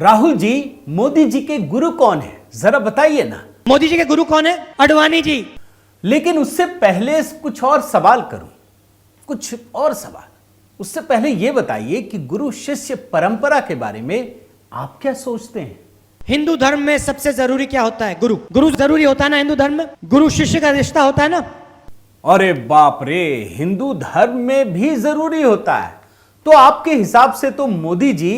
राहुल जी, मोदी जी के गुरु कौन है, जरा बताइए ना। मोदी जी के गुरु कौन है? अडवाणी जी। लेकिन उससे पहले कुछ और सवाल करूं, कुछ और सवाल। उससे पहले यह बताइए कि गुरु शिष्य परंपरा के बारे में आप क्या सोचते हैं? हिंदू धर्म में सबसे जरूरी क्या होता है? गुरु। गुरु जरूरी होता है ना हिंदू धर्म में? गुरु शिष्य का रिश्ता होता है ना? अरे बाप रे, हिंदू धर्म में भी जरूरी होता है। तो आपके हिसाब से तो मोदी जी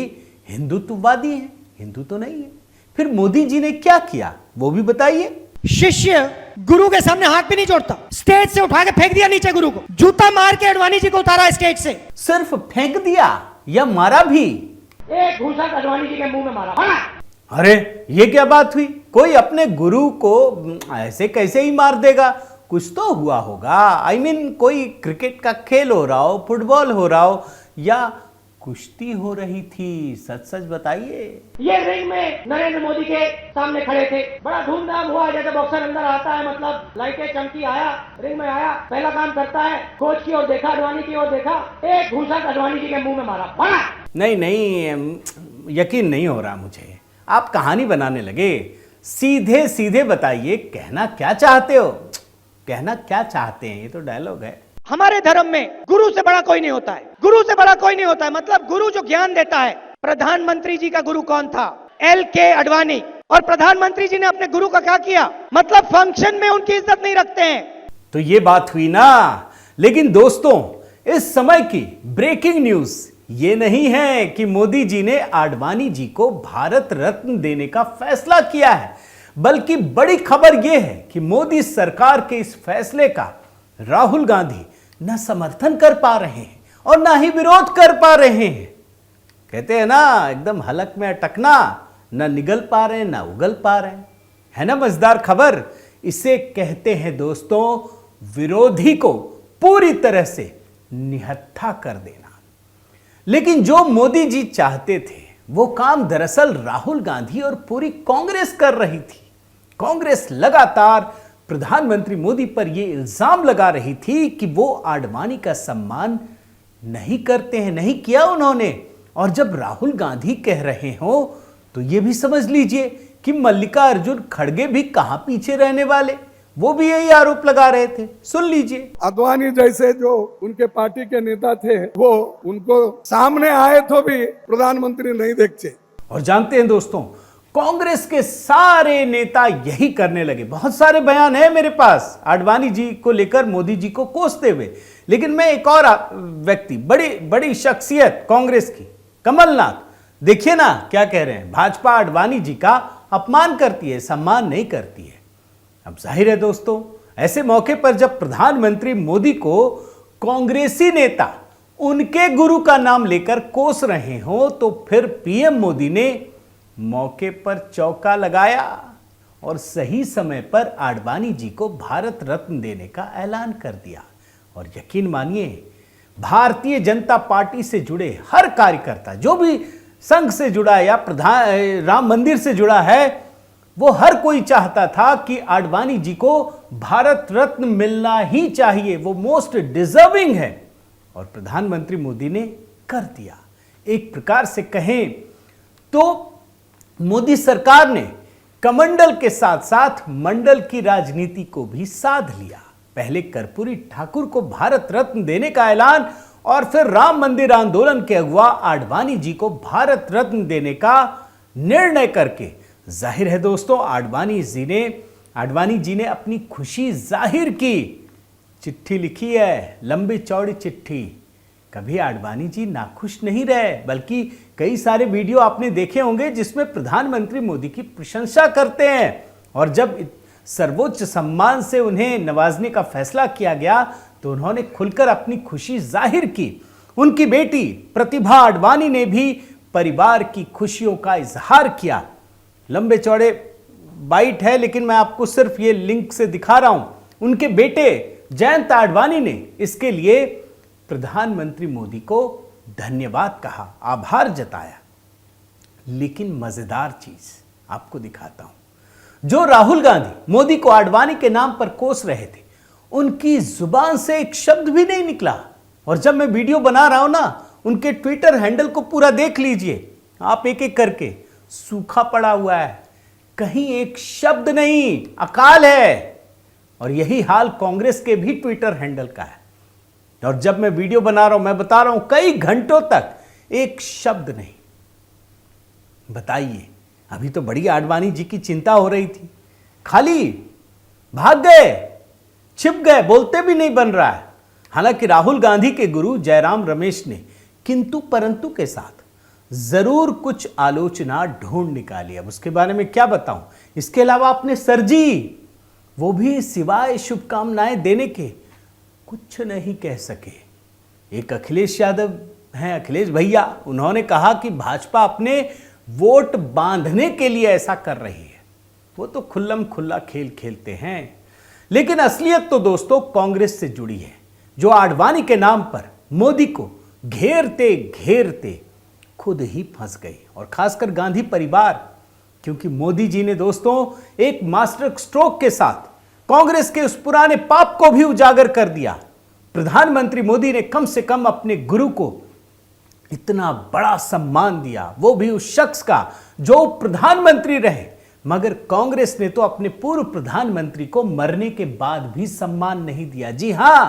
हिंदुत्ववादी हैं, हिंदू तो नहीं है। फिर मोदी जी ने क्या किया वो भी बताइए। शिष्य गुरु के सामने हाथ भी नहीं जोड़ता, स्टेज से उठा के फेंक दिया नीचे गुरु को, जूता मार के अडवाणी जी को उतारा स्टेज से। सिर्फ फेंक दिया या मारा भी? एक घूसा अडवाणी जी के मुंह में मारा। अरे ये क्या बात हुई? कोई अपने गुरु को ऐसे कैसे ही मार देगा? कुछ तो हुआ होगा। आई मीन कोई क्रिकेट का खेल हो रहा हो, फुटबॉल हो रहा हो, या कुश्ती हो रही थी। सच सच बताइए। ये रिंग में नरेंद्र मोदी के सामने खड़े थे, बड़ा धूमधाम हुआ। जैसे बॉक्सर अंदर आता है, मतलब लाइटें चमकी, आया रिंग में, आया पहला काम करता है, कोच की ओर देखा, अडवाणी की ओर देखा, एक घूसा अडवाणी जी के मुंह में मारा। नहीं नहीं, यकीन नहीं हो रहा मुझे। आप कहानी बनाने लगे। सीधे सीधे बताइए, कहना क्या चाहते हो? कहना क्या चाहते हैं? ये तो डायलॉग है। हमारे धर्म में गुरु से बड़ा कोई नहीं होता है। गुरु से बड़ा कोई नहीं होता है, मतलब गुरु जो ज्ञान देता है। प्रधानमंत्री जी का गुरु कौन था? LK अडवाणी। और प्रधानमंत्री जी ने अपने गुरु का क्या किया? मतलब फंक्शन में उनकी इज्जत नहीं रखते हैं। तो ये बात हुई ना। लेकिन दोस्तों, इस समय की ब्रेकिंग न्यूज ये नहीं है कि मोदी जी ने आडवाणी जी को भारत रत्न देने का फैसला किया है, बल्कि बड़ी खबर यह है कि मोदी सरकार के इस फैसले का राहुल गांधी न समर्थन कर पा रहे हैं और ना ही विरोध कर पा रहे हैं। कहते हैं ना, एकदम हलक में अटकना, न निगल पा रहे हैं ना उगल पा रहे हैं। है ना मजेदार खबर? इसे कहते हैं दोस्तों, विरोधी को पूरी तरह से निहत्था कर देना। लेकिन जो मोदी जी चाहते थे वो काम दरअसल राहुल गांधी और पूरी कांग्रेस कर रही थी। कांग्रेस लगातार प्रधानमंत्री मोदी पर यह इल्जाम लगा रही थी कि वो आडवाणी का सम्मान नहीं करते हैं, नहीं किया उन्होंने। और जब राहुल गांधी कह रहे हो तो यह भी समझ लीजिए कि मल्लिकार्जुन खड़गे भी कहां पीछे रहने वाले, वो भी यही आरोप लगा रहे थे। सुन लीजिए। अडवाणी जैसे जो उनके पार्टी के नेता थे, वो उनको सामने आए तो भी प्रधानमंत्री नहीं देखते। और जानते हैं दोस्तों, कांग्रेस के सारे नेता यही करने लगे। बहुत सारे बयान है मेरे पास आडवाणी जी को लेकर, मोदी जी को कोसते हुए। लेकिन मैं एक और व्यक्ति, बड़ी बड़ी शख्सियत कांग्रेस की, कमलनाथ, देखिए ना क्या कह रहे हैं। भाजपा आडवाणी जी का अपमान करती है, सम्मान नहीं करती है। अब जाहिर है दोस्तों, ऐसे मौके पर जब प्रधानमंत्री मोदी को कांग्रेसी नेता उनके गुरु का नाम लेकर कोस रहे हो, तो फिर पीएम मोदी ने मौके पर चौका लगाया और सही समय पर आडवाणी जी को भारत रत्न देने का ऐलान कर दिया। और यकीन मानिए, भारतीय जनता पार्टी से जुड़े हर कार्यकर्ता, जो भी संघ से जुड़ा या राम मंदिर से जुड़ा है, वो हर कोई चाहता था कि आडवाणी जी को भारत रत्न मिलना ही चाहिए, वो मोस्ट डिजर्विंग है। और प्रधानमंत्री मोदी ने कर दिया। एक प्रकार से कहें तो मोदी सरकार ने कमंडल के साथ साथ मंडल की राजनीति को भी साध लिया। पहले कर्पूरी ठाकुर को भारत रत्न देने का ऐलान, और फिर राम मंदिर आंदोलन के अगुवा आडवाणी जी को भारत रत्न देने का निर्णय करके, जाहिर है दोस्तों, आडवाणी जी ने अपनी खुशी जाहिर की। चिट्ठी लिखी है, लंबी चौड़ी चिट्ठी। कभी आडवाणी जी नाखुश नहीं रहे, बल्कि कई सारे वीडियो आपने देखे होंगे जिसमें प्रधानमंत्री मोदी की प्रशंसा करते हैं। और जब सर्वोच्च सम्मान से उन्हें नवाजने का फैसला किया गया तो उन्होंने खुलकर अपनी खुशी जाहिर की। उनकी बेटी प्रतिभा आडवाणी ने भी परिवार की खुशियों का इजहार किया। लंबे चौड़े बाइट है, लेकिन मैं आपको सिर्फ ये लिंक से दिखा रहा हूं। उनके बेटे जयंत आडवाणी ने इसके लिए प्रधानमंत्री मोदी को धन्यवाद कहा, आभार जताया। लेकिन मजेदार चीज आपको दिखाता हूं। जो राहुल गांधी मोदी को आडवाणी के नाम पर कोस रहे थे, उनकी जुबान से एक शब्द भी नहीं निकला। और जब मैं वीडियो बना रहा हूं ना, उनके ट्विटर हैंडल को पूरा देख लीजिए आप एक एक करके, सूखा पड़ा हुआ है, कहीं एक शब्द नहीं, अकाल है। और यही हाल कांग्रेस के भी ट्विटर हैंडल का है। और जब मैं वीडियो बना रहा हूं, मैं बता रहा हूं, कई घंटों तक एक शब्द नहीं। बताइए, अभी तो बड़ी आडवाणी जी की चिंता हो रही थी, खाली भाग गए, छिप गए, बोलते भी नहीं बन रहा है। हालांकि राहुल गांधी के गुरु जयराम रमेश ने किंतु परंतु के साथ जरूर कुछ आलोचना ढूंढ निकाली। अब उसके बारे में क्या बताऊं। इसके अलावा अपने सर जी, वो भी सिवाय शुभकामनाएं देने के कुछ नहीं कह सके। एक अखिलेश यादव हैं, अखिलेश भैया, उन्होंने कहा कि भाजपा अपने वोट बांधने के लिए ऐसा कर रही है। वो तो खुल्लम खुल्ला खेल खेलते हैं, लेकिन असलियत तो दोस्तों कांग्रेस से जुड़ी है, जो आडवाणी के नाम पर मोदी को घेरते घेरते खुद ही फंस गई। और खासकर गांधी परिवार, क्योंकि मोदी जी ने दोस्तों एक मास्टर स्ट्रोक के साथ कांग्रेस के उस पुराने पाप को भी उजागर कर दिया। प्रधानमंत्री मोदी ने कम से कम अपने गुरु को इतना बड़ा सम्मान दिया, वो भी उस शख्स का जो प्रधानमंत्री रहे। मगर कांग्रेस ने तो अपने पूर्व प्रधानमंत्री को मरने के बाद भी सम्मान नहीं दिया। जी हां,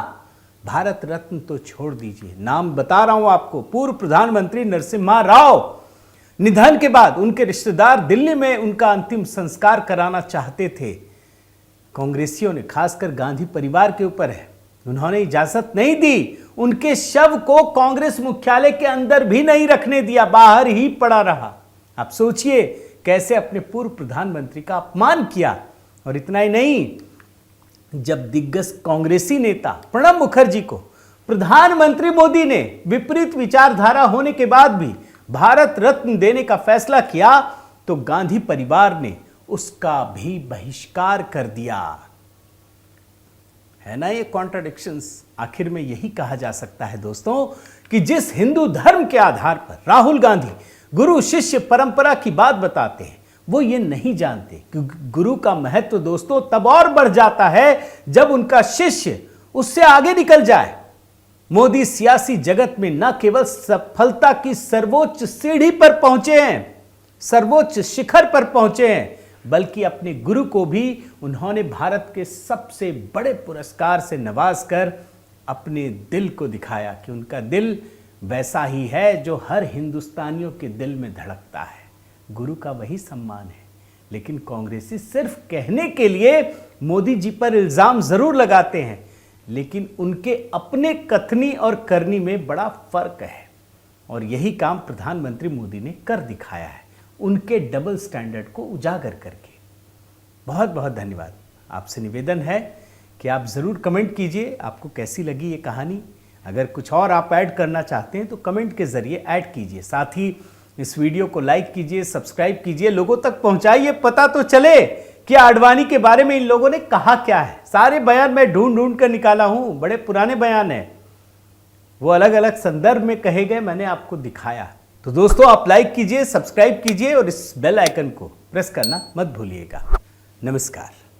भारत रत्न तो छोड़ दीजिए, नाम बता रहा हूं आपको, पूर्व प्रधानमंत्री नरसिम्हा राव निधन के बाद उनके रिश्तेदार दिल्ली में उनका अंतिम संस्कार कराना चाहते थे। कांग्रेसियों ने, खासकर गांधी परिवार के ऊपर है, उन्होंने इजाजत नहीं दी। उनके शव को कांग्रेस मुख्यालय के अंदर भी नहीं रखने दिया, बाहर ही पड़ा रहा। आप सोचिए कैसे अपने पूर्व प्रधानमंत्री का अपमान किया। और इतना ही नहीं, जब दिग्गज कांग्रेसी नेता प्रणब मुखर्जी को प्रधानमंत्री मोदी ने विपरीत विचारधारा होने के बाद भी भारत रत्न देने का फैसला किया, तो गांधी परिवार ने उसका भी बहिष्कार कर दिया। है ना ये कॉन्ट्राडिक्शंस। आखिर में यही कहा जा सकता है दोस्तों कि जिस हिंदू धर्म के आधार पर राहुल गांधी गुरु शिष्य परंपरा की बात बताते हैं, वो ये नहीं जानते कि गुरु का महत्व दोस्तों तब और बढ़ जाता है जब उनका शिष्य उससे आगे निकल जाए। मोदी सियासी जगत में न केवल सफलता की सर्वोच्च सीढ़ी पर पहुंचे हैं, सर्वोच्च शिखर पर पहुंचे हैं, बल्कि अपने गुरु को भी उन्होंने भारत के सबसे बड़े पुरस्कार से नवाजकर अपने दिल को दिखाया कि उनका दिल वैसा ही है जो हर हिंदुस्तानियों के दिल में धड़कता है। गुरु का वही सम्मान है। लेकिन कांग्रेसी सिर्फ कहने के लिए मोदी जी पर इल्जाम जरूर लगाते हैं, लेकिन उनके अपने कथनी और करनी में बड़ा फर्क है। और यही काम प्रधानमंत्री मोदी ने कर दिखाया है, उनके डबल स्टैंडर्ड को उजागर करके। बहुत बहुत धन्यवाद। आपसे निवेदन है कि आप ज़रूर कमेंट कीजिए आपको कैसी लगी ये कहानी। अगर कुछ और आप ऐड करना चाहते हैं तो कमेंट के ज़रिए ऐड कीजिए। साथ ही इस वीडियो को लाइक कीजिए, सब्सक्राइब कीजिए, लोगों तक पहुंचाइए, पता तो चले कि आडवाणी के बारे में इन लोगों ने कहा क्या है। सारे बयान मैं ढूंढ ढूंढ कर निकाला हूं, बड़े पुराने बयान हैं, वो अलग अलग संदर्भ में कहे गए, मैंने आपको दिखाया। तो दोस्तों आप लाइक कीजिए, सब्सक्राइब कीजिए और इस बेल आइकन को प्रेस करना मत भूलिएगा। नमस्कार।